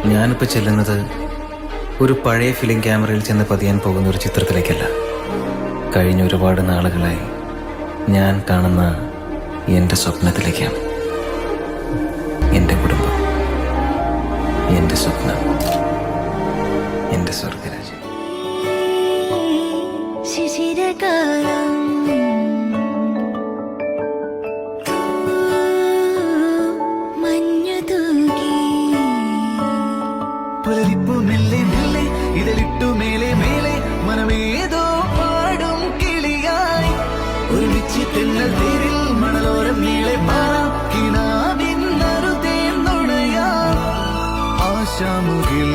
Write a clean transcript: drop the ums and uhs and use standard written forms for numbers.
ഞാനിപ്പോൾ ചെല്ലുന്നത് ഒരു പഴയ ഫിലിം ക്യാമറയിൽ ചെന്ന് പതിയാൻ പോകുന്ന ഒരു ചിത്രത്തിലേക്കല്ല. കഴിഞ്ഞ ഒരുപാട് നാളുകളായി ഞാൻ കാണുന്ന എൻ്റെ സ്വപ്നത്തിലേക്കാണ്. എൻ്റെ കുടുംബം, എൻ്റെ സ്വപ്നം, എൻ്റെ സ്വർഗരാജ്യം. ശിശിരകാലം മഞ്ഞു തൂകി പുലരിപ്പു മെല്ലെ മെല്ലെ ഇതിലിട്ടു മേലെ മേലെ മനമേതോ പാടും കിളിയായി ഒരുമിച്ച് തെന്നൽ തേരിൽ മണലോരം നീളെ പാറാം കിനാവിൻ നറുതേൻ നുണയാം ആശാമുകിൽ